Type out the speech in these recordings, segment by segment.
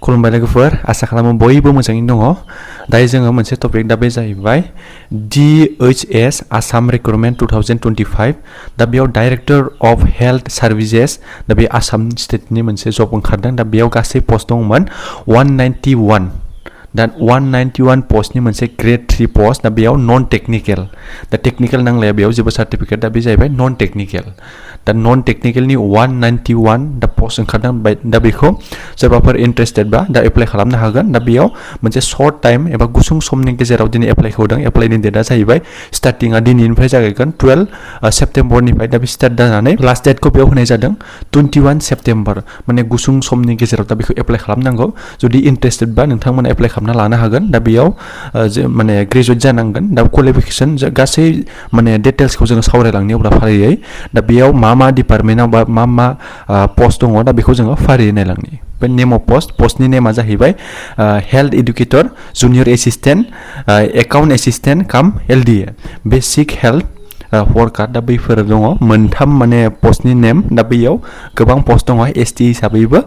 खुलुमबाय लोगोफोर आसा खालामो बयबो मोजाङैनो दङ दायो जोङो मोनसे टपिक दा बे जाहैबाय DHS Assam Recruitment 2025 दा बेयाव डाइरेक्टर अफ हेल्थ सार्भिसेस दा बे आसाम स्टेटनि मोनसे जब ओंखारदों दा बेयाव गासै पोस्ट दंमोन 191 दा 191 पोस्टनि मोनसे ग्रेड 3 पोस्ट दा बेयाव नन टेक्निकल दा टेक्निकल नांलाया बेयाव जेबो सार्टिफिकेट दा बे जाहैबाय नन टेक्निकल दा नन टेक्निकलनि 191 दा पोस्ट ओंखारदों दा बेखौ सोरबाफोर इन्टारेस्टेड बा दा एप्लाइ खालामनो हागोन दा बेयाव मोनसे शर्ट टाइम एबा गुसुं समनि गेजेराव दिनै एप्लाइ होदों एप्लाइनि डेटआ जाहैबाय स्टार्टिंआ दिनैनिफ्राय जागायगोन 12 सेप्टेम्बरनिफ्राय दा बे स्टार्ट जानानै लास्ट डेटखौ बेयाव होनाय जादों 21 सेप्टेम्बर माने गुसुं समनि गेजेराव दा बेखौ एप्लाइ खालामनांगौ जुदि इन्टारेस्टेड बा नोंथांमोना एप्लाइ खालामना लानो हागोन दा बेयाव माने ग्रेजुवेट जानांगोन दा क्वालिफिकेशन गासै माने डिटेल्सखौ जोङो सावरायलांनो अब्ला फारियै दा बेयाव मा डिपार्टमेन्टआव बा मा पोस्ट दङ दा बेखौ जोङो फारियै नायलांनि बे नेम अफ पोस्टनि नेमा जाहैबाय health educator junior assistant account assistant काम LDA बेसिक हेल्थ वर्कार दा बैफोर दङ मोनथाम माने पोस्टनि नेम दा बेयाव गोबां पोस्ट दङ ST हिसाबैबो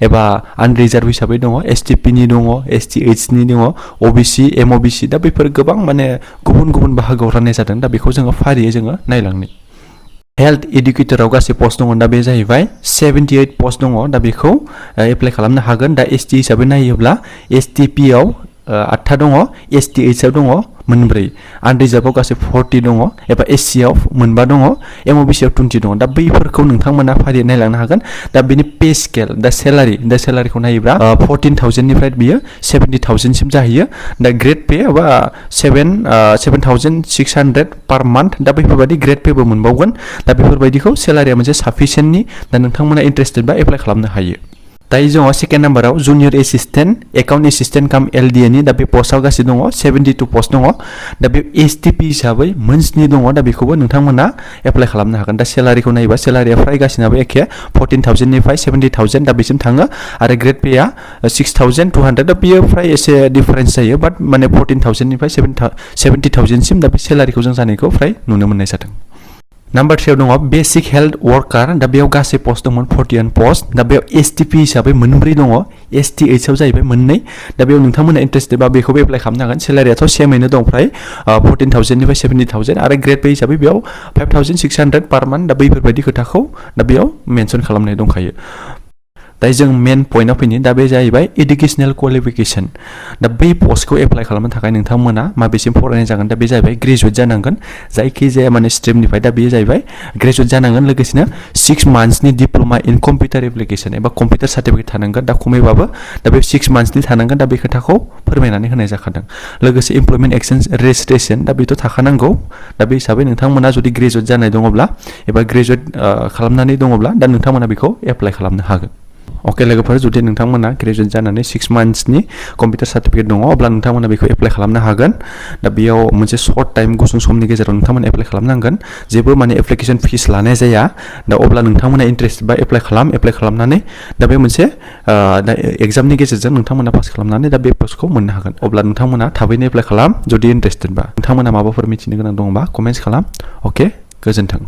एबा आनरिजार्भ हिसाबै दङ STP नि दङ STH नि दङ OBC MOBC दा बैफोर गोबां माने गुबुन गुबुन बाहागोआव राननाय जादों दा बेखौ जोङो फारियै जोङो नायलांनि हेल्थ एडुकेटराव गासै पोस्ट दङ दा बे जाहैबाय 78 पोस्ट दङ दा बेखौ एप्लाइ खालामनो हागोन दा ST हिसाबै नायोब्ला STP आव 8 दङ STH आव दङ मोनब्रै आनरिजार्भआव गासै 40 दङ एबा SC आव मोनबा दङ MOBC आव 20 दङ दा बैफोरखौ नोंथांमोना फारियै नायलांनो हागोन दा बेनि पे स्केल दा सेलारिखौ नायोब्ला 14,000 निफ्राय बियो 70,000 सिम जाहैयो दा ग्रेड पे एबा 7,600 पर मान्थ दा बैफोरबायदि ग्रेड पेबो मोनबावगोन दा बेफोरबायदिखौ सेलारिया मोनसे साफिसियेन्टनि दा नोंथांमोना इन्टारेस्टेड बा एप्लाइ खालामनो हायो दायो जोङो सेकेन्ड नाम्बाराव जुनियर एसिस्टेन्ट एकाउन्ट एसिस्टेन्ट काम LDA नि दा बे पोस्टआव गासै दङ 72 पोस्ट दङ दा बे STP हिसाबै मोनस्नि दङ दा बेखौबो नोंथांमोना एप्लाइ खालामनो हागोन दा सेलारिखौ नायोबा सेलारिया फ्राय गासिनाबो एखे 14,000 निफ्राय 70,000 दा बेसिम थाङो आरो ग्रेड पेआ 6,200 दा बेयो फ्राय एसे डिफारेन्स जायो बाट माने 14,000 निफ्राय 70,000 सिम दा बे सेलारिखौ जों जानायखौ फ्राय नुनो मोननाय जादों नम्बर 3 दङ बेसिक हेल्थ वर्कार दा बेयाव गासै पोस्ट दंमोन 41 पोस्ट दा बेयाव STP हिसाबै मोनब्रै दङ STH आव जाहैबाय मोननै दा बेयाव नोंथांमोना इन्टारेस्टेड बा बेखौबो एप्लाइ खालामनो हागोन सेलारियाथ' सेमैनो दं फ्राय 14,000 निफ्राय 70,000 आरो ग्रेड पे हिसाबै बेयाव 5,600 पर मान्थ दा बैफोरबायदि खोथाखौ दा बेयाव मेनसन खालामनाय दंखायो दायो जों मेन पइन्टआव फैनि दा बे जाहैबाय एडुकेशनेल क्वालिफिकेशन दा बै पोस्टखौ एप्लाइ खालामनो थाखाय नोंथांमोना माबेसिम फरायनाय जागोन दा बे जाहैबाय ग्रेजुवेट जानांगोन जायखिजाया माने स्ट्रिमनिफ्राय दा बेयो जाहैबाय ग्रेजुवेट जानांगोन लोगोसेनो 6 मान्थ्सनि डिप्ल'मा इन कम्पिउटार एप्लिकेशन एबा कम्पिउटार सार्टिफिकेट थानांगोन दा खमैबाबो दा बे 6 मान्थ्सनि थानांगोन दा बे खोथाखौ फोरमायनानै होनाय जाखादों लोगोसे इमप्लयमेन्ट एक्सचेन्ज रेजिस्ट्रेशन दा बेथ' थाखानांगौ दा बे हिसाबै नोंथांमोना जुदि ग्रेजुवेट जानाय दङब्ला एबा ग्रेजुवेट खालामनानै दङब्ला दा नोंथांमोना बेखौ एप्लाइ खालामनो हागोन अके लोगोफोर जुदि नोंथांमोना ग्रेजुवेट जानानै 6 मान्थ्सनि कम्पिउटार सार्टिफिकेट दङ अब्ला नोंथांमोना बेखौ एप्लाइ खालामनो हागोन दा बेयाव मोनसे शर्ट टाइम गुसुं समनि गेजेराव नोंथांमोना एप्लाइ खालामनांगोन जेबो माने एप्लिकेशन फिस लानाय जाया दा अब्ला नोंथांमोना इन्टारेस्ट बा एप्लाइ खालामनानै दा बे मोनसे दा एग्जामनि गेजेरजों नोंथांमोना पास खालामनानै दा बे पोस्टखौ मोननो हागोन अब्ला नोंथांमोना थाबैनो एप्लाइ खालाम जुदि इन्टारेस्टेड बा नोंथांमोना माबाफोर मिथिनो गोनां दङबा कमेन्ट्स खालाम अके गोजोन्थों